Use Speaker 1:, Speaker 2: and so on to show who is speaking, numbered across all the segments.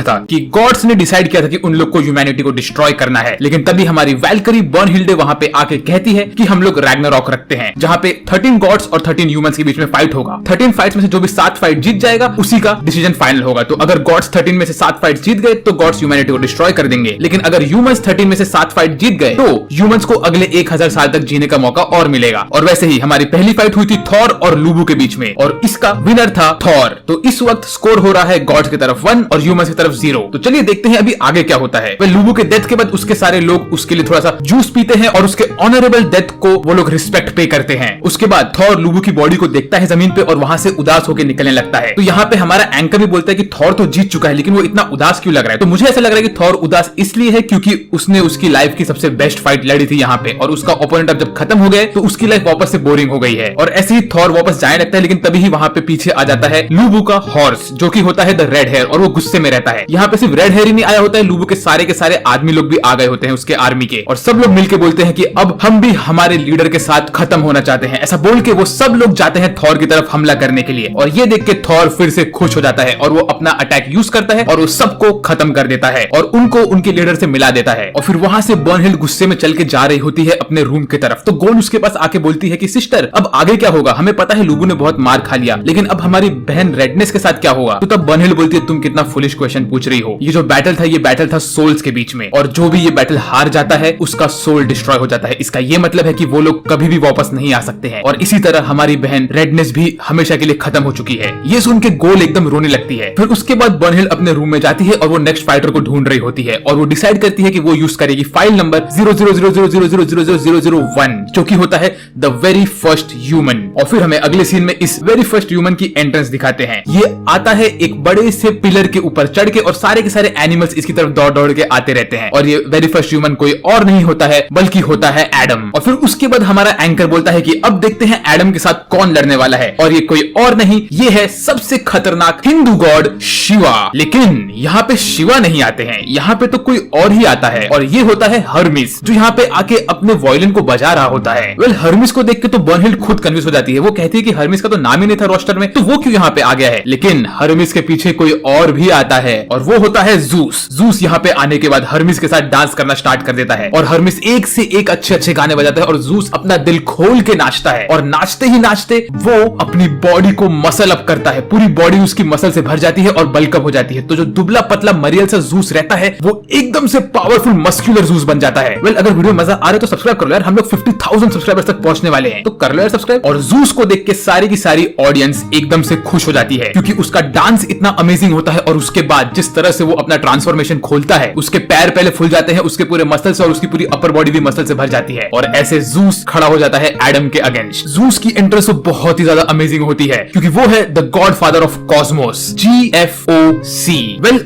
Speaker 1: था कि गॉड्स ने डिसाइड किया था कि उन लोग को ह्यूमैनिटी को डिस्ट्रॉय करना है। लेकिन तभी हमारी वैल्करी बर्नहिल्डे वहां पे आके कहती है कि हम लोग रैग्नारॉक रखते हैं, जहां पे 13 गॉड्स और 13 ह्यूमंस के बीच में फाइट होगा। 13 फाइट्स में से जो भी 7 फाइट जीत जाएगा उसी का डिसीजन फाइनल होगा। तो अगर गॉड्स 13 में से 7 फाइट जीत गए तो गॉड्स ह्यूमैनिटी को डिस्ट्रॉय कर देंगे। लेकिन अगर ह्यूमंस 13 में से 7 फाइट जीत गए तो ह्यूमंस को अगले 1000 साल तक जीने का मौका और मिलेगा। और वैसे ही हमारी पहली फाइट हुई थी थॉर और लूबू के बीच में, और इसका विनर था थॉर। तो इस वक्त स्कोर हो रहा है गॉड्स की तरफ 1 और ह्यूमंस की तरफ 0। तो चलिए देखते हैं अभी आगे क्या होता है। लूबू के डेथ के बाद उसके सारे लोग उसके लिए थोड़ा सा जूस पीते हैं और उसके ऑनरेबल डेथ को वो लोग रिस्पेक्ट पे करते हैं। उसके बाद थॉर लूबू की बॉडी को देखता है जमीन पे और वहां से उदास होकर निकलने लगता है। तो यहाँ पे हमारा एंकर भी बोलता है कि थॉर तो जीत चुका है, लेकिन वो इतना उदास क्यों लग रहा है? तो मुझे ऐसा लग रहा है कि थॉर उदास इसलिए है क्योंकि उसने उसकी लाइफ की सबसे बेस्ट फाइट लड़ी थी यहाँ पे, और उसका ओपोनेंट अब जब खत्म हो गए तो उसकी लाइफ वापस से बोरिंग हो गई है। और ऐसे ही थॉर वापस जाने लगता है, लेकिन तभी ही वहां पे पीछे आ जाता है लूबू का हॉर्स, जो कि होता है द रेड हेयर, और वो गुस्से में रहता है। यहाँ पे सिर्फ रेड हेयर ही नहीं आया होता है, लूबू के सारे आदमी लोग भी आ गए होते हैं उसके आर्मी के, और सब लोग मिलके बोलते हैं कि अब हम भी हमारे लीडर के साथ खत्म होना चाहते हैं। ऐसा बोल के वो सब लोग जाते हैं थॉर की तरफ हमला करने के लिए, और ये देख के थॉर फिर से खुश हो जाता है और वो अपना अटैक यूज करता है और वो सबको खत्म कर देता है और उनको उनके लीडर से मिला देता है। और फिर वहां से बर्नहिल्ड गुस्से में चल के जा रही होती है अपने रूम की तरफ। तो गोल्ड उसके पास आके बोलती है कि सिस्टर अब आगे क्या होगा? हमें पता है लूबू ने बहुत मार खा लिया, लेकिन अब हमारी बहन रेडनेस के साथ क्या होगा? तो तब बर्नहिल्ड बोलती है तुम कितना फुलिश क्वेश्चन पूछ रही हो। ये जो बैटल था ये बैटल था सोल्स के बीच में, और जो भी ये बैटल हार जाता है उसका सोल डिस्ट्रॉय हो जाता है। इसका ये मतलब है कि वो लोग कभी भी वापस नहीं आ सकते हैं, और इसी तरह हमारी बहन रेडनेस भी हमेशा के लिए खत्म हो चुकी है। ये सुन के गोल एकदम रोने लगती है। फिर उसके बाद बर्नहिल्ड अपने रूम में जाती है और वो नेक्स्ट फाइटर को ढूंढ रही होती है, और वो डिसाइड करती है कि वो यूज करेगी फाइल नंबर 000000000001, जो कि होता है द वेरी फर्स्ट ह्यूमन। और फिर हमें अगले सीन में इस वेरी फर्स्ट ह्यूमन की एंट्रेंस दिखाते हैं। ये आता है एक बड़े से पिलर के ऊपर चढ़ के, और सारे के सारे एनिमल्स इसकी तरफ दौड़ दौड़ के आते रहते हैं। और ये वेरी फर्स्ट ह्यूमन कोई और नहीं होता है बल्कि होता है एडम। और फिर उसके बाद हमारा एंकर बोलता है कि अब देखते हैं एडम के साथ कौन लड़ने वाला है, और ये कोई और नहीं, ये है सबसे खतरनाक हिंदू गॉड शिवा। लेकिन यहाँ पे शिवा नहीं आते हैं, यहाँ पे तो कोई और ही आता है, और ये होता है हर्मिस, जो यहाँ पे आके अपने वायलिन को बजा रहा होता है। हर्मिस को देख के तो बर्नहिल्ड खुद कन्फ्यूज हो जाती है। वो कहती है कि हर्मिस का तो नाम ही नहीं था रोस्टर में, तो वो क्यों यहाँ पे आ गया है? लेकिन हर्मिस के पीछे कोई और भी आता है, और वो होता है जूस। जूस यहाँ पे आने के बाद हर्मिस के साथ डांस करना स्टार्ट कर देता है, और हर्मिस एक से एक अच्छे गाने बजाता है, और जूस अपना दिल खोल के नाचता है, और नाचते ही नाचते वो अपनी बॉडी को मसल अप करता है। पूरी बॉडी उसकी मसल से भर जाती है और बल्कअप हो जाती है। तो जो दुबला पतला मरियल सा जूस रहता है वो एकदम से पावरफुल मस्कुलर जूस बन जाता है। अगर वीडियो मजा आ रहा है तो सब्सक्राइब कर लो यार, हम लोग 50,000 सब्सक्राइबर्स तक पहुंचने वाले हैं, तो कर लो यार सब्सक्राइब। और जूस को देख के सारी की सारी ऑडियंस एकदम से खुश हो जाती है, क्योंकि उसका डांस इतना अमेजिंग होता है, और उसके बाद जिस तरह से वो अपना ट्रांसफॉर्मेशन खोलता है, उसके पैर पहले फुल जाते हैं उसके पूरे मसल से, और उसकी पूरी अपर बॉडी भी मसल से भर जाती है, और ऐसे जूस खड़ा हो जाता है एडम के अगेंस्ट। जूस की एंट्रेंस तो बहुत ही ज्यादा अमेजिंग होती है, क्योंकि वो है the God father of Cosmos, GFOC।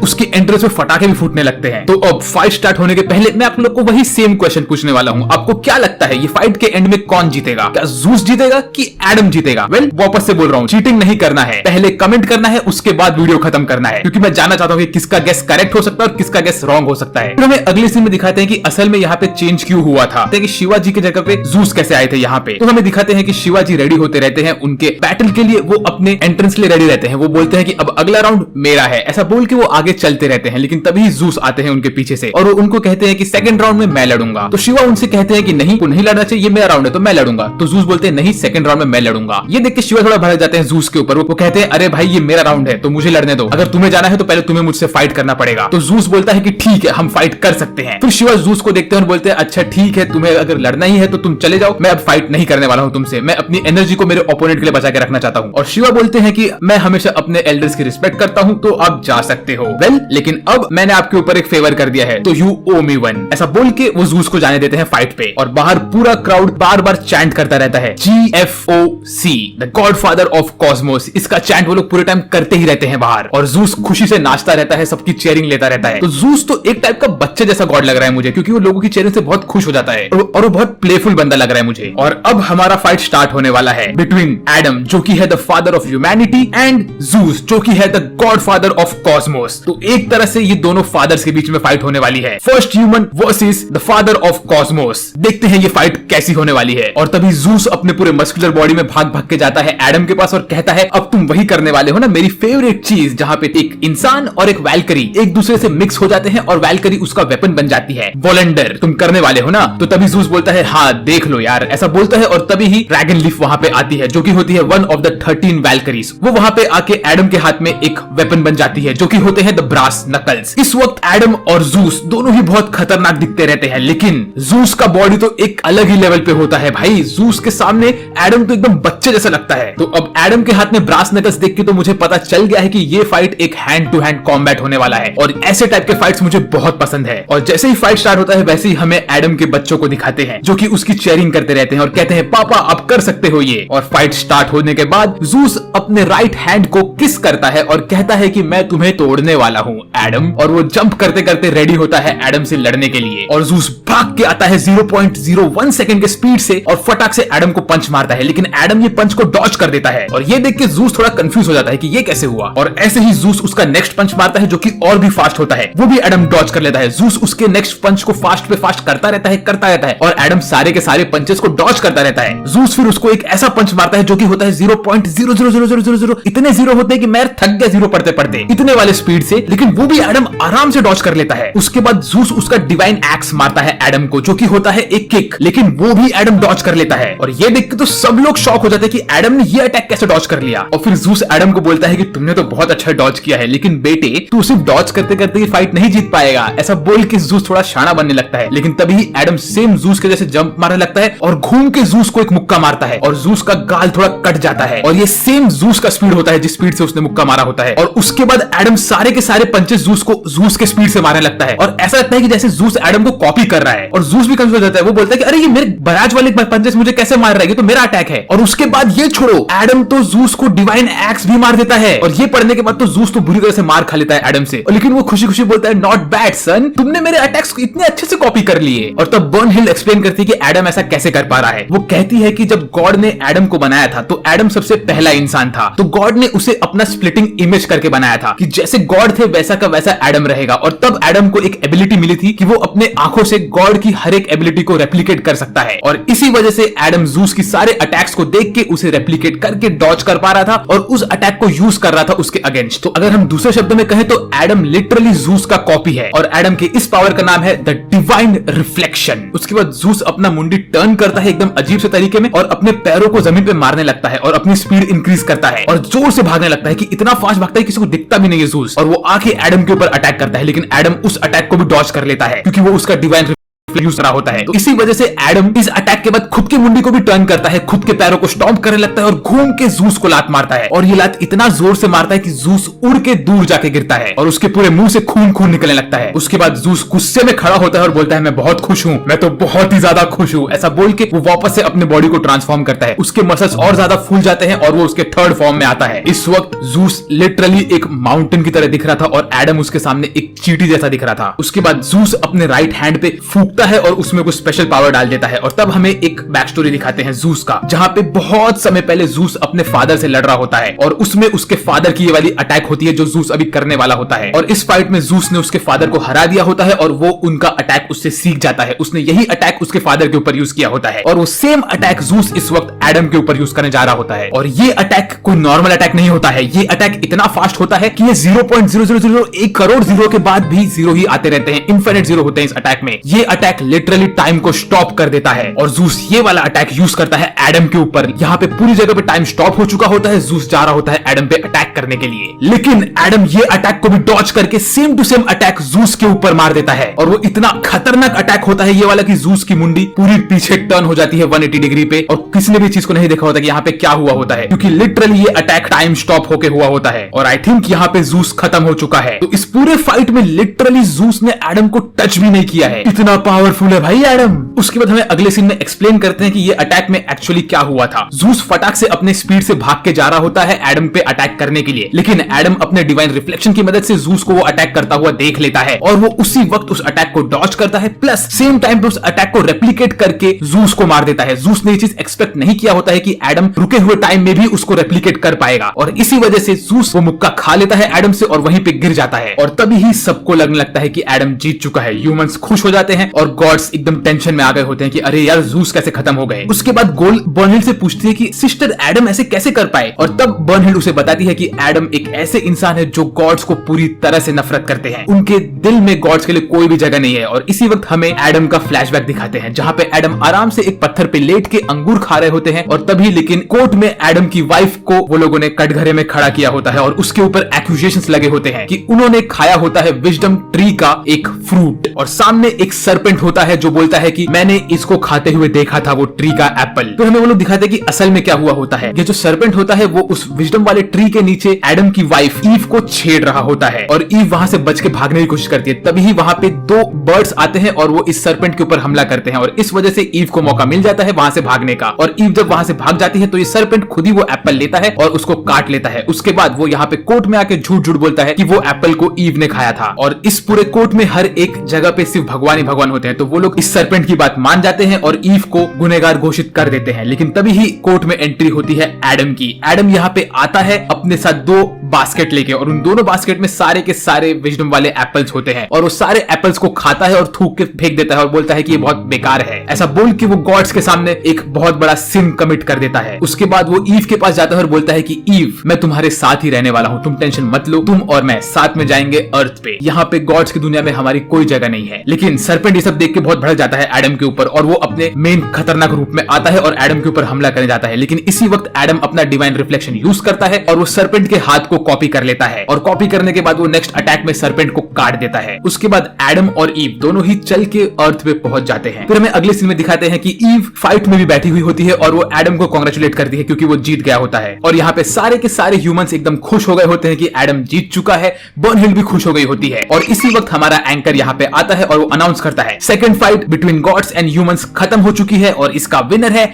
Speaker 1: उसकी एंट्रेंस में फटाके भी फूटने लगते हैं। तो अब फाइट स्टार्ट होने के पहले मैं आप लोग को वही सेम क्वेश्चन पूछने वाला हूँ। आपको क्या लगता है ये फाइट के एंड में कौन जीतेगा? क्या जूस जीतेगा कि एडम जीतेगा? वापस से बोल रहा हूँ, चीटिंग नहीं करना है, पहले कमेंट करना है, उसके बाद वीडियो खत्म करना है, क्योंकि मैं जानना चाहता हूँ कि किसका गेस करेक्ट हो सकता है और किसका गेस रॉन्ग हो सकता है। फिर हमें अगले सीन में दिखाते हैं कि असल में यहाँ पे चेंज क्यों हुआ था, कि शिवाजी की जगह पे जूस कैसे आए थे यहाँ पे। तो हमें दिखाते हैं कि शिवाजी रेडी होते रहते हैं उनके बैटल के लिए, वो अपने एंट्रेंस के लिए रेडी रहते हैं। वो बोलते हैं कि अब अगला राउंड मेरा है, ऐसा बोल के वो आगे चलते रहते हैं, लेकिन तभी जूस आते हैं उनके पीछे से, और वो उनको कहते हैं कि सेकंड राउंड में मैं लड़ूंगा। तो शिवा उनसे कहते हैं कि नहीं, को नहीं लड़ना चाहिए, ये मेरा राउंड है तो मैं लड़ूंगा। तो जूस बोलते हैं नहीं, सेकंड राउंड में मैं लड़ूंगा। ये देख के शिवा थोड़ा भड़क जाते हैं जूस के ऊपर। वो कहते हैं अरे भाई ये मेरा राउंड है तो मुझे लड़ने दो, अगर तुम्हें जाना है तो पहले तुम्हें मुझसे फाइट करना पड़ेगा। तो जूस बोलता है कि ठीक है हम फाइट कर सकते हैं। फिर शिवा जूस को देखते हैं और बोलते हैं अच्छा ठीक है, तुम्हें अगर लड़ना ही है तो तुम चले जाओ, मैं अब फाइट नहीं करने वाला हूँ तुमसे, मैं अपनी एनर्जी को मेरे ओपोनेंट के लिए बचा के रखना चाहता हूँ। और शिवा बोलते हैं कि मैं हमेशा अपने एल्डर्स की रिस्पेक्ट करता हूँ, तो अब जा सकते हो। लेकिन अब मैंने आपके ऊपर एक फेवर कर दिया है, तो यू ओ मी वन। ऐसा बोल के वो जूस को जाने देते हैं फाइट पे, और बाहर पूरा क्राउड बार बार चैंट करता रहता है GFOC, the God father of Cosmos. इसका चैंट वो लोग पूरे टाइम करते ही रहते हैं बाहर, और जूस खुशी से नाचता रहता है, सबकी चेयरिंग लेता रहता है। तो जूस तो एक टाइप का बच्चे जैसा गॉड लग रहा है मुझे, क्योंकि वो लोगों की चेयरिंग से बहुत खुश हो जाता है, और वो बहुत प्लेफुल बंदा लग रहा है मुझे। और अब हमारा फाइट स्टार्ट होने वाला है बिटवीन एडम, जो कि है the father of humanity, and juice, जो कि है the God father of Cosmos. तो एक तरह से ये दोनों फादर्स के बीच में फाइट होने वाली है, first human versus the father of Cosmos. देखते हैं ये फाइट कैसी होने वाली है। और तभी जूस अपने पूरे मस्कुलर बॉडी में भाग भाग के जाता है एडम के पास और कहता है अब तुम वही करने वाले हो ना, मेरी फेवरेट चीज, जहां पे एक इंसान और एक वैल्करी एक दूसरे से मिक्स हो जाते हैं और वैल्करी उसका वेपन बन जाती है। वॉलेंडर, तुम करने वाले हो ना? तो तभी ज़ूस बोलता है हाँ देख लो यार, ऐसा बोलता है और तभी ही ड्रैगन लीफ वहां पे आती है जो कि होती है वन ऑफ द 13 वैल्करीज। वो वहां पे आके एडम के हाथ में एक वेपन बन जाती है जो कि होते हैं द ब्रास नकल्स। इस वक्त एडम और ज़ूस दोनों ही बहुत खतरनाक दिखते रहते हैं, लेकिन ज़ूस का बॉडी तो एक अलग ही लेवल पे होता है भाई। ज़ूस के सामने एडम तो एकदम बच्चे जैसा लगता है। तो अब एडम के हाथ में ब्रास नकल्स देख के तो मुझे पता चल गया है कि ये फाइट एक हैंड टू हैंड कॉम्बैट होने वाला है और ऐसे टाइप के फाइट्स मुझे बहुत पसंद है। और जैसे ही फाइट स्टार्ट होता है वैसे ही हमें एडम के बच्चों को दिखाते हैं जो कि उसकी चेयरिंग करते रहते हैं और कहते हैं पापा आप कर सकते हो ये। और फाइट स्टार्ट होने के बाद ज़ूस अपने राइट हैंड को किस करता है और कहता है कि मैं तुम्हें तोड़ने वाला हूँ एडम। और वो जंप करते करते रेडी होता है एडम से लड़ने के लिए और ज़ूस भाग के आता है 0.01 सेकंड के स्पीड से और फटाक से एडम को पंच मारता है, लेकिन एडम ये पंच को डॉज कर देता है। और ये देख के ज़ूस थोड़ा कंफ्यूज हो जाता है कि ये कैसे हुआ। और ऐसे ही ज़ूस उसका नेक्स्ट पंच मारता है जो कि और भी फास्ट होता है, वो भी एडम डॉज कर लेता है। ज़ूस उसके नेक्स्ट पंच को फास्ट पे फास्ट करता रहता है और एडम सारे के सारे पंचेस को डॉज करता रहता है। ज़ूस फिर उसको एक ऐसा पंच मारता है जो कि होता है 0.00000 इतने जीरो होते हैं कि मैं थक गया जीरो पढ़ते पढ़ते इतने वाले स्पीड से, लेकिन वो भी एडम आराम से डॉज कर लेता है। उसके बाद ज़ूस उसका डिवाइन एक्स मारता है एडम को जो कि होता है एक किक, लेकिन वो भी एडम डॉज कर लेता है। और ये देख के तो सब लोग शॉक हो जाते हैं कि एडम ने ये अटैक कैसे डॉज कर लिया। और फिर ज़ूस एडम को बोलता है कि तुमने तो बहुत अच्छा डॉज किया है, लेकिन बेटे तू सिर्फ डॉज करते करते ये फाइट नहीं जीत पाएगा। ऐसा बोल के ज़ूस थोड़ा शाना बनने लगता है, लेकिन तभी एडम सेम ज़ूस के जैसे जंप मारने लगता है और घूम के ज़ूस को एक मुक्का मारता है और ज़ूस का गाल थोड़ा कट जाता है। और ये सेम ज़ूस का स्पीड होता है जिस स्पीड से उसने मुक्का मारा होता है। और उसके बाद एडम सारे के सारे पंचेस ज़ूस को ज़ूस के स्पीड से मारने लगता है और ऐसा लगता है कि जैसे ज़ूस एडम को कॉपी कर रहा है। और ज़ूस भी कंफ्यूज हो जाता है, वो बोलता है कि अरे ये मेरे बराज वाले पंचेस मुझे कैसे मार रहा है, ये तो मेरा अटैक है। और उसके बाद ये छोड़ो, एडम तो ज़ूस को डिवाइन एक्स भी मार देता है। और ये पढ़ने के बाद तो ज़ूस तो बुरी तरह से मार खा लेता है एडम से, लेकिन वो खुशी खुशी बोलता है नॉट बैड सन, तुमने मेरे अटैक्स को इतने अच्छे से कॉपी कर लिए। और तब बर्नहिल एक्सप्लेन करती है कि एडम ऐसा कैसे कर पा रहा है। वो कहती है कि जब गॉड ने एडम को बनाया था तो एडम सबसे पहला इंसान था, तो गॉड ने उसे अपना स्प्लिटिंग इमेज करके बनाया था कि जैसे गॉड थे वैसा का वैसा एडम रहेगा। और तब एडम को एक एबिलिटी मिली थी कि वो अपने आंखों से गॉड की हर एक एबिलिटी को रेप्लिकेट कर सकता है। और इसी वजह से एडम ज़ूस की सारे अटैक्स को देख के उसे रेप्लिकेट करके डॉज कर पा रहा था और उस अटैक को यूज कर रहा था उसके अगेंस्ट। तो अगर हम दूसरे शब्दों में कहें तो एडम लिटरली ज़ूस का कॉपी है और एडम के इस पावर का नाम है द डिवाइन रिफ्लेक्शन। उसके बाद ज़ूस अपना मुंडी टर्न करता है एकदम अजीब से तरीके में और अपने पैरों को जमीन पे मारने लगता है और अपनी स्पीड इंक्रीज करता है और जोर से भागने लगता है कि इतना फास्ट भागता है किसी को दिखता भी नहीं है ज़ूस। और वो आके एडम के ऊपर अटैक करता है, लेकिन एडम उस अटैक को भी डॉज कर लेता है क्योंकि वो उसका डिवाइन यूज करा होता है। तो इसी वजह से एडम इस अटैक के बाद खुद की मुंडी को भी टर्न करता है, खुद के पैरों को स्टॉम्प करने लगता है और घूम के ज़ूस को लात मारता है। और ये लात इतना जोर से मारता है कि ज़ूस उड़ के दूर जाके गिरता है और उसके पूरे मुंह से खून खून निकलने लगता है। उसके बाद ज़ूस गुस्से में खड़ा होता है और बोलता है मैं बहुत खुश हूँ, मैं तो बहुत ही ज्यादा खुश हूँ। ऐसा बोल के वो वापस से अपने बॉडी को ट्रांसफॉर्म करता है, उसके मसल्स और ज्यादा फूल जाते हैं और वो उसके थर्ड फॉर्म में आता है। इस वक्त ज़ूस लिटरली एक माउंटेन की तरह दिख रहा था और एडम उसके सामने एक चींटी जैसा दिख रहा था। उसके बाद ज़ूस अपने राइट हैंड पे फूंकता है और उसमें कुछ स्पेशल पावर डाल देता है। और तब हमें एक बैक स्टोरी दिखाते हैं ज़ूस का, जहां पे बहुत समय पहले ज़ूस अपने फादर से लड़ रहा होता है और उसमें उसके फादर की ये वाली अटैक होती है जो ज़ूस अभी करने वाला होता है। और इस फाइट में ज़ूस ने उसके फादर को हरा दिया होता है और वो उनका अटैक उससे सीख जाता है। उसने यही अटैक उसके फादर के ऊपर यूज किया होता है और वो सेम अटैक ज़ूस इस वक्त एडम के ऊपर यूज करने जा रहा होता है। और ये अटैक कोई नॉर्मल अटैक नहीं होता है, ये अटैक इतना फास्ट होता है कि ये 0.0001 करोड़ जीरो के बाद भी जीरो ही आते रहते हैं, इनफिनिट जीरो होते हैं इस अटैक में। ये अटैक लिटरली टाइम को स्टॉप कर देता है और ज़ूस ये वाला अटैक यूज करता है एडम के ऊपर। यहाँ पे पूरी जगह पे टाइम स्टॉप हो चुका होता है, ज़ूस जा रहा होता है एडम पे अटैक करने के लिए, लेकिन एडम ये अटैक को भी डॉज करके same to same attack Zeus के ऊपर मार देता है। और वो इतना खतरनाक अटैक होता है ये वाला कि ज़ूस की मुंडी पूरी पीछे टर्न हो जाती है 180 डिग्री पे और किसी ने भी चीज को नहीं देखा होता कि यहाँ पे क्या हुआ होता है, क्योंकि लिटरली ये अटैक टाइम स्टॉप होके हुआ होता है। और आई थिंक यहाँ पे ज़ूस खत्म हो चुका है। तो इस पूरे फाइट में लिटरली ज़ूस ने एडम को टच भी नहीं किया है, इतना पावरफुल है भाई एडम। उसके बाद हमें अगले सीन में एक्सप्लेन करते हैं कि ये अटैक में एक्चुअली क्या हुआ था। ज़ूस फटाक से अपने स्पीड से भाग के जा रहा होता है एडम पे अटैक करने के लिए, लेकिन एडम अपने डिवाइन रिफ्लेक्शन की मदद से ज़ूस को वो अटैक करता हुआ देख लेता है और वो उसी वक्त उस अटैक को डॉज करता है, प्लस सेम टाइम पे उस अटैक को रेप्लिकेट करके ज़ूस को मार देता है। ज़ूस ने ये चीज एक्सपेक्ट नहीं किया किया होता है कि एडम रुके हुए टाइम में भी उसको रेप्लिकेट कर पाएगा, और इसी वजह से ज़ूस वो मुक्का खा लेता है एडम से और वहीं पे गिर जाता है। और तभी ही सबको लगने लगता है कि एडम जीत चुका है। ह्यूमंस खुश हो जाते हैं और गॉड्स एकदम टेंशन में आ गए होते हैं कि अरे यार ज़ूस कैसे खत्म हो गए। उसके बाद गोल बर्नहिल्ड से पूछती है कि सिस्टर एडम ऐसे कैसे कर पाए, और तब बर्नहिल्ड उसे बताती है कि एडम एक ऐसे इंसान है जो गॉड्स को पूरी तरह से नफरत करते हैं, उनके दिल में गॉड्स के लिए कोई भी जगह नहीं है। और इसी वक्त हमें एडम का फ्लैशबैक दिखाते हैं जहां पे एडम आराम से एक पत्थर पे लेट के अंगूर खा रहे होते हैं, और तभी लेकिन कोर्ट में एडम की वाइफ को वो लोगों ने कटघरे में खड़ा किया होता है और उसके ऊपर एक्यूजेशंस लगे होते हैं कि उन्होंने खाया होता है विजडम ट्री का एक फ्रूट, और सामने एक सर्पेंट होता है जो बोलता है कि मैंने इसको खाते हुए देखा था वो ट्री का एप्पल। तो हमें वो लोग दिखाते हैं कि असल में क्या हुआ होता है। ये जो सर्पेंट होता है वो उस विजडम वाले ट्री के नीचे एडम की वाइफ ईव को छेड़ रहा होता है, और ईव वहां से बच के भागने की कोशिश करती है। तभी वहां पे दो बर्ड्स आते हैं और वो इस सर्पेंट के ऊपर हमला करते हैं, और इस वजह से ईव को मौका मिल जाता है वहां से भागने का। और ईव जब वहां से भाग जाती है तो ये सर्पेंट खुद ही वो एप्पल लेता है और उसको काट लेता है। उसके बाद वो यहाँ पे कोर्ट में आके झूठ झूठ बोलता है कि वो एप्पल को ईव ने खाया था, और इस पूरे कोर्ट में हर एक जगह पे सिर्फ भगवान ही भगवान होते हैं। तो वो लोग इस सर्पेंट की बात मान जाते हैं और ईव को गुनहगार घोषित कर देते हैं। लेकिन तभी ही कोर्ट में एंट्री होती है एडम की। एडम यहाँ पे आता है अपने साथ दो बास्केट लेके, और उन दोनों बास्केट में सारे के सारे विजडम वाले एप्पल्स होते हैं, और वो सारे एप्पल्स को खाता है और थूक के फेंक देता है और बोलता है कि ये बहुत बेकार है। ऐसा बोल के वो गॉड्स के सामने एक बहुत बड़ा सिन कमिट कर देता है। उसके बाद वो ईव के पास जाता है और बोलता है कि ईव मैं तुम्हारे साथ ही रहने वाला हूँ, तुम टेंशन मत लो, तुम और मैं साथ में जाएंगे अर्थ पे, यहाँ पे गॉड्स की दुनिया में हमारी कोई जगह नहीं है। लेकिन सर्पेंट ये सब देख के बहुत भड़क जाता है एडम के ऊपर, और वो अपने मेन खतरनाक रूप में आता है और एडम के ऊपर हमला करने जाता है। लेकिन इसी वक्त एडम अपना डिवाइन रिफ्लेक्शन यूज करता है और वो सर्पेंट के हाथ को कॉपी कर लेता है, और कॉपी करने के बाद वो नेक्स्ट अटैक में सर्पेंट को काट देता है। उसके बाद एडम और ईव दोनों ही चल के अर्थ पे पहुंच जाते हैं। फिर हमें अगले सीन में दिखाते हैं कि ईव फाइट में भी बैठी हुई होती है और वो एडम को कांग्रेचुलेट करती है क्योंकि वो जीत गया होता है। और यहाँ पे सारे के सारे ह्यूमंस एकदम खुश हो गए होते हैं कि एडम जीत चुका है। बर्नहिल्ड भी खुश हो गई होती है, और इसी वक्त हमारा एंकर यहाँ पे आता है और वो अनाउंस करता है second fight between gods and humans खत्म हो चुकी है और इसका विनर है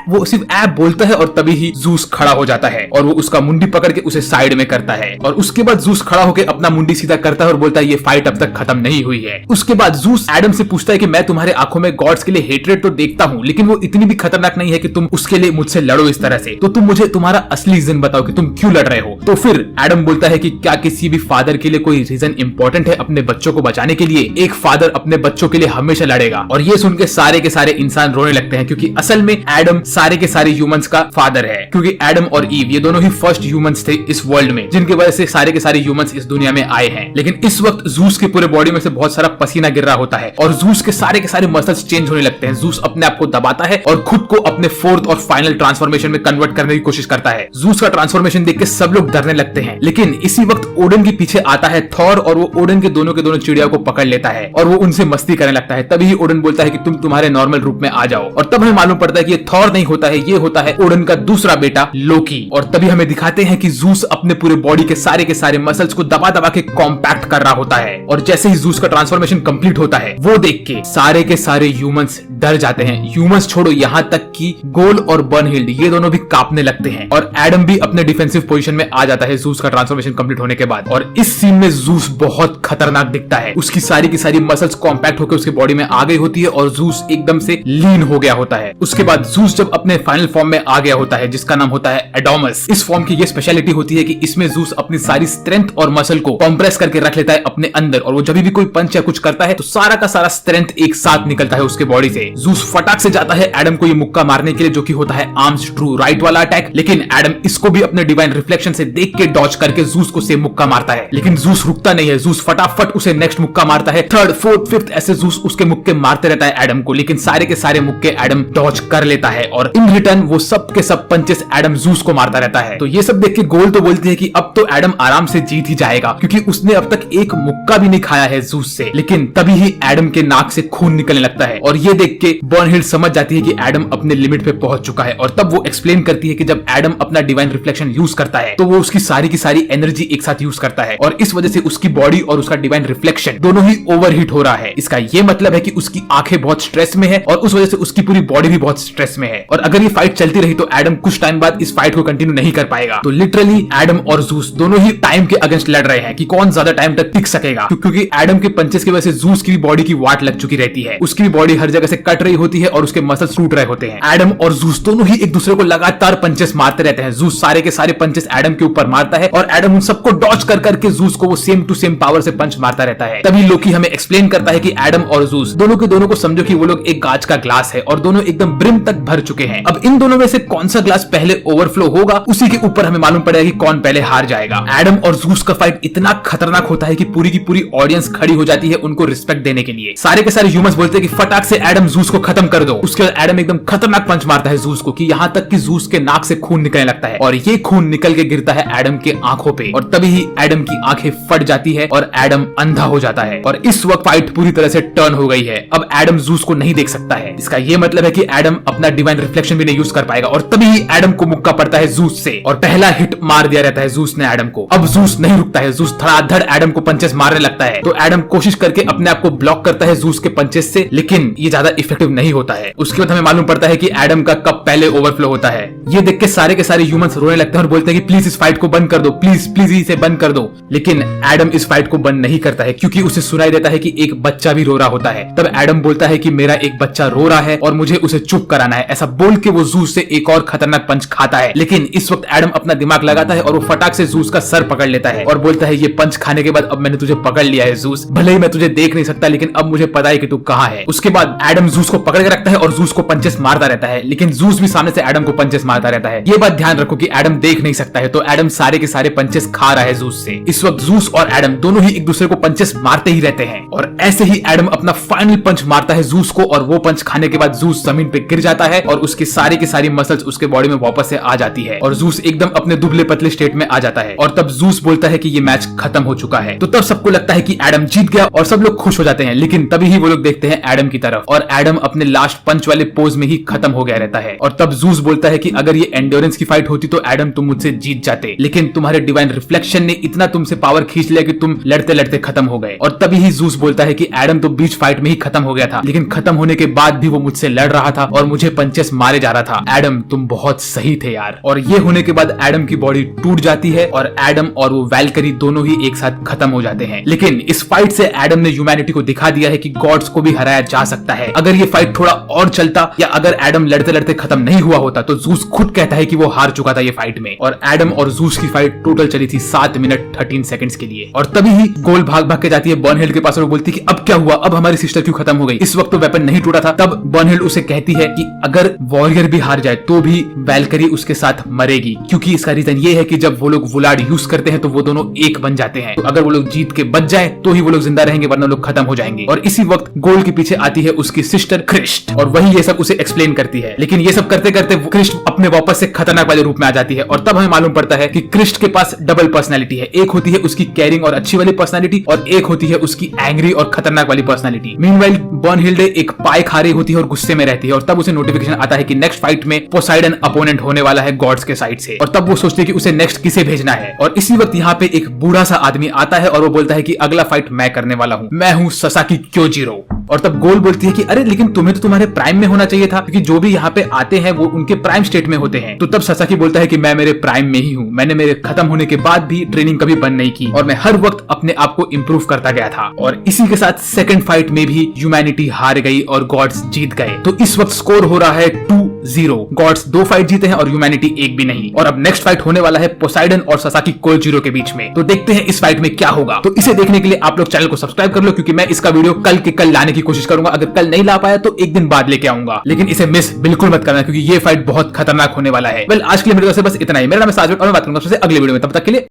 Speaker 1: वो सिर्फ बोलता है, और तभी ही ज़ूस खड़ा हो जाता है और वो उसका मुंडी पकड़ के उसे साइड में करता है। और उसके बाद ज़ूस खड़ा होकर अपना मुंडी सीधा करता है और बोलता है ये फाइट अब तक खत्म नहीं हुई है। उसके बाद ज़ूस एडम से पूछता है कि मैं तुम्हारे आंखों में गॉड्स के लिए हेट्रेड तो देखता हूँ, लेकिन वो इतनी भी खतरनाक नहीं है कि तुम उसके लिए मुझसे लड़ो इस तरह से, तो तुम मुझे तुम्हारा असली रीजन बताओ कि तुम क्यों लड़ रहे हो। तो फिर एडम बोलता है कि क्या किसी भी फादर के लिए कोई रीजन इंपॉर्टेंट है अपने बच्चों को बचाने के लिए? एक फादर अपने बच्चों के लिए हमेशा लड़ेगा। और ये सुन के सारे इंसान रोने लगते हैं, क्योंकि असल में एडम सारे के सारे ह्यूमंस का फादर है, क्योंकि एडम और ईव ये दोनों ही फर्स्ट ह्यूमंस थे इस वर्ल्ड में, जिनकी वजह से सारे के सारे ह्यूमंस इस दुनिया में आए हैं। लेकिन इस वक्त ज़ूस के पूरे बॉडी में से बहुत सारा पसीना गिर रहा होता है और ज़ूस के सारे मसल्स चेंज होने लगते हैं। ज़ूस अपने आप को दबाता है और खुद को अपने फोर्थ और फाइनल ट्रांसफॉर्मेशन में कन्वर्ट करने की कोशिश करता है। ज़ूस का ट्रांसफॉर्मेशन देख के सब लोग डरने लगते हैं। लेकिन इसी वक्त ओडन के पीछे आता है थॉर, और वो ओडन के दोनों चिड़िया को पकड़ लेता है और वो उनसे मस्ती करने लगता है। तभी ओडन बोलता है कि तुम तुम्हारे नॉर्मल रूप में आ जाओ, और तब हमें मालूम पड़ता है कि ये थॉर नहीं होता है, ये होता है ओडन का दूसरा बेटा लोकी। और तभी हमें दिखाते हैं कि ज़ूस अपने पूरे बॉडी के सारे मसल्स को दबा दबा के कॉम्पैक्ट कर रहा होता है, और जैसे ही ज़ूस का ट्रांसफॉर्मेशन कंप्लीट होता है वो देख के सारे के सारे ह्यूमंस डर जाते हैं। ह्यूमंस छोड़ो, यहाँ तक कि गोल और बर्नहिल्ड ये दोनों भी कांपने लगते हैं, और एडम भी अपने डिफेंसिव पोजीशन में आ जाता है ज़ूस का ट्रांसफॉर्मेशन कंप्लीट होने के बाद। और इस सीन में ज़ूस बहुत खतरनाक दिखता है, उसकी सारी की सारी मसल्स कॉम्पैक्ट होकर उसके बॉडी में आ गई होती है और ज़ूस एकदम से लीन हो गया होता है। उसके बाद ज़ूस जब अपने फाइनल फॉर्म में आ गया होता है जिसका नाम होता है एडोमस। इस फॉर्म की ये स्पेशलिटी होती है कि इसमें ज़ूस अपनी सारी स्ट्रेंथ और मसल को कंप्रेस करके रख लेता है अपने अंदर, और वो जब भी कोई पंच या कुछ करता है तो सारा का सारा स्ट्रेंथ एक साथ निकलता है उसके बॉडी से। ज़ूस फटाक से जाता है एडम को ये मुक्का मारने के लिए, जो कि होता है आर्म्स ट्रू राइट वाला अटैक, लेकिन एडम इसको भी अपने डिवाइन रिफ्लेक्शन से देख के डॉज करके ज़ूस को से मुक्का मारता है। लेकिन ज़ूस रुकता नहीं है, ज़ूस फटाफट उसे नेक्स्ट मुक्का मारता है, थर्ड फोर्थ फिफ्थ ऐसे ज़ूस उसके मुक्के मारते रहता है एडम को, लेकिन सारे के सारे मुक्के एडम डॉज कर लेता है, और इन रिटर्न वो सब के सब पंचेस एडम ज़ूस को मारता रहता है। तो ये सब देख के गोल तो बोलती है कि अब तो एडम आराम से जीत ही जाएगा, क्योंकि उसने अब तक एक मुक्का भी नहीं खाया है ज़ूस से। लेकिन तभी ही एडम के नाक से खून निकलने लगता है, और ये देख के बर्नहिल्ड समझ जाती है कि एडम अपने लिमिट पे पहुंच चुका है। और तब वो एक्सप्लेन करती है कि जब एडम अपना डिवाइन रिफ्लेक्शन यूज करता है तो वो उसकी सारी की सारी एनर्जी एक साथ यूज करता है, और इस वजह से उसकी बॉडी और उसका डिवाइन रिफ्लेक्शन दोनों ही ओवरहीट हो रहा है। इसका ये मतलब है कि उसकी आंखें बहुत स्ट्रेस में है और उस वजह से उसकी पूरी बॉडी भी बहुत स्ट्रेस में है। और अगर ये फाइट चलती रही तो एडम कुछ टाइम बाद इस फाइट को कंटिन्यू नहीं कर पाएगा। तो लिटरली एडम और जूस दोनों ही टाइम के अगेंस्ट लड़ रहे हैं कि कौन ज्यादा टाइम तक टिक सकेगा, क्योंकि एडम के पंचेस की वजह से जूस की बॉडी की वाट लग चुकी रहती है, उसकी भी बॉडी हर जगह से कट रही होती है और उसके मसल्स टूट रहे होते हैं। एडम और जूस दोनों ही एक दूसरे को लगातार पंचेस मारते रहते हैं। जूस सारे के सारे पंचेस एडम के ऊपर मारता है और एडम उन सबको डॉच कर करके जूस को वो सेम टू सेम पावर से पंच मारता रहता है। तभी लोकी हमें एक्सप्लेन करता है कि एडम और जूस दोनों के दोनों को समझो कि वो लोग एक कांच का ग्लास है और दोनों एकदम ब्रिम तक भर चुके हैं। अब इन दोनों में से कौन सा ग्लास पहले ओवरफ्लो होगा उसी के ऊपर हमें मालूम पड़ेगा कि कौन पहले हार जाएगा। एडम और जूस का फाइट इतना खतरनाक होता है कि पूरी की पूरी ऑडियंस खड़ी हो जाती है उनको रिस्पेक्ट देने के लिए। सारे के सारे ह्यूमंस बोलते हैं कि फटाक से एडम जूस को खत्म कर दो। उसके बाद एडम एकदम खतरनाक पंच मारता है जूस को कि यहाँ तक कि जूस के नाक से खून निकलने लगता है और ये खून निकल के गिरता है एडम के आंखों पे और तभी ही एडम की आंखें फट जाती है और एडम अंधा हो जाता है। और इस वक्त फाइट पूरी तरह से टर्न हो गई है। अब एडम जूस को नहीं देख सकता है। इसका ये मतलब है कि एडम अपना डिवाइन रिफ्लेक्शन भी नहीं यूज कर पाएगा और तभी ही एडम को मुक्का पड़ता है जूस से और पहला हिट मार दिया रहता है जूस ने एडम को। अब जूस नहीं रुकता है, जूस धड़ाधड़ एडम को पंचेस मारने लगता है। तो एडम कोशिश करके अपने आप को ब्लॉक करता है जूस के पंचेस से, लेकिन ये ज्यादा इफेक्टिव नहीं होता है। उसके बाद हमें मालूम पड़ता है कि एडम का कप पहले ओवरफ्लो होता है। ये देख के सारे के सारे ह्यूमंस रोने लगते हैं और बोलते हैं कि प्लीज इस फाइट को बंद कर दो, प्लीज प्लीज इसे बंद कर दो। लेकिन एडम इस फाइट को बंद नहीं करता है क्योंकि उसे सुनाई देता है कि एक बच्चा भी रो रहा होता है। तब एडम बोलता है कि मेरा एक बच्चा रो रहा है और मुझे उसे चुप कराना है। ऐसा बोल के वो जूस से एक और खतरनाक पंच खाता है। लेकिन इस वक्त एडम अपना दिमाग लगाता है और वो फटाक से जूस का सर पकड़ लेता है और बोलता है ये पंच खाने के बाद अब मैंने तुझे पकड़ लिया है जूस, भले ही मैं तुझे देख नहीं सकता लेकिन अब मुझे पता है कि तू कहाँ है। उसके बाद एडम जूस को पकड़ के रखता है और जूस को पंचेस मारता रहता है, लेकिन जूस भी सामने से एडम को पंचेस मारता रहता है। ये बात ध्यान रखो कि एडम देख नहीं सकता है, तो एडम सारे के सारे पंचेस खा रहा है जूस से। इस वक्त जूस और एडम दोनों ही एक दूसरे को पंचेस मारते ही रहते हैं और ऐसे ही एडम अपना फाइनल पंच मारता है जूस को और वो पंच खाने के बाद जूस जमीन पे गिर जाता है और उसकी सारी की सारी मसल्स उसके बॉडी में वापस से आ जाती है और जूस एकदम अपने दुबले पतले स्टेट में आ जाता है। और तब जूस बोलता है कि ये मैच खत्म हो चुका है। तो तब सबको लगता है कि एडम जीत गया और सब लोग खुश हो जाते हैं, लेकिन तभी ही वो लोग देखते हैं एडम की तरफ और एडम अपने लास्ट पंच वाले पोज में ही खत्म हो गया रहता है। और तब जूस बोलता है कि अगर ये एंड्योरेंस की फाइट होती तो एडम तुम मुझसे जीत जाते, लेकिन तुम्हारे डिवाइन रिफ्लेक्शन ने इतना तुमसे पावर खींच लिया कि तुम लड़ते लड़ते खत्म हो गए। और तभी ही जूस बोलता है कि एडम तो बीच फाइट में ही खत्म हो गया था, लेकिन खत्म होने के बाद भी वो मुझसे लड़ रहा था और मुझे पंचेस मारे जा रहा था। एडम तुम बहुत सही थे यार। और ये होने के बाद एडम की बॉडी टूट जाती है और एडम और वो वैल्करी दोनों ही एक साथ खत्म हो जाते हैं। लेकिन इस फाइट से एडम ने ह्यूमैनिटी को दिखा दिया है कि गॉड्स को भी हराया जा सकता है। अगर ये फाइट थोड़ा और चलता या अगर एडम लड़ते लड़ते खत्म नहीं हुआ होता तो जूस खुद कहता है कि वो हार चुका था ये फाइट में। और एडम और जूस की फाइट टोटल चली थी 7 मिनट 13 सेकंड्स के लिए। और तभी ही गोल भाग भाग के जाती है बर्नहिल्ड के पास और वो बोलती है कि अब क्या हुआ, अब हमारी सिस्टर क्यों खत्म हो गई। इस वक्त तो वेपन नहीं टूटा था। तब बर्नहिल्ड उसे कहती है कि अगर वॉरियर भी हार जाए तो भी वैल्करी उसके साथ मरेगी, क्योंकि इसका रीजन ये है कि जब वो लोग वुलार्ड यूज करते हैं तो वो दोनों एक बन जाते हैं। तो अगर वो लोग जीत के बच जाए तो ही वो लोग जिंदा रहेंगे, वरना लोग खत्म हो जाएंगे। और इसी वक्त गोल के पीछे आती है उसकी सिस्टर क्रिस्ट और वही ये सब उसे एक्सप्लेन करती है। लेकिन ये सब करते करते क्रिस्ट अपने वापस से खतरनाक वाले रूप में आ जाती है और तब हमें मालूम पड़ता है कि क्रिस्ट के पास डबल पर्सनैलिटी है। एक होती है उसकी केयरिंग और अच्छी वाली पर्सनैलिटी और एक होती है उसकी एंग्री और खतरनाक वाली पर्सनैलिटी। मीनवाइल बर्नहिल्ड एक पाई खा रही होती है और गुस्से में रहती है और तब उसे नोटिफिकेशन आता है कि नेक्स्ट फाइट में पोसाइडन अपोनेंट होने वाला है गॉड्स के साइड से। और तब वो सोचती है कि उसे नेक्स्ट किसे भेजना है। और इसी वक्त यहाँ पे एक बूढ़ा सा आदमी आता है और वो बोलता है कि अगला फाइट मैं करने वाला हूँ, मैं हूँ ससाकी क्योजिरो। और तब गोल बोलती है कि अरे लेकिन तुम्हें तो तुम्हारे प्राइम में होना चाहिए था, क्योंकि जो भी यहाँ पे आते हैं वो उनके प्राइम स्टेट में होते हैं। तो तब ससाकी बोलता है कि मैं मेरे प्राइम में ही हूँ, मैंने मेरे खत्म होने के बाद भी ट्रेनिंग कभी बंद नहीं की और मैं हर वक्त अपने आप को इम्प्रूव करता गया था। और इसी के साथ सेकंड फाइट में भी ह्यूमैनिटी हार गई और गॉड्स जीत गए। तो इस वक्त स्कोर हो रहा है 2-0। गॉड्स 2 फाइट जीते हैं और ह्यूमैनिटी एक भी नहीं। और अब नेक्स्ट फाइट होने वाला है पोसाइडन और ससाकी कोजिरो के बीच में। तो देखते हैं इस फाइट में क्या होगा। तो इसे देखने के लिए आप लोग चैनल को सब्सक्राइब कर लो, क्योंकि मैं इसका वीडियो कल के कल लाने की कोशिश करूंगा। अगर कल नहीं ला पाया तो एक दिन बाद लेके आऊंगा, लेकिन इसे मिस बिल्कुल मत करना, क्योंकि ये फाइट बहुत खतरनाक होने वाला है। वेल, आज के लिए मेरे तरफ से बस इतना ही। मेरा नाम है साजिद और मैं बात करूंगा आपसे अगले वीडियो में। तब तक के लिए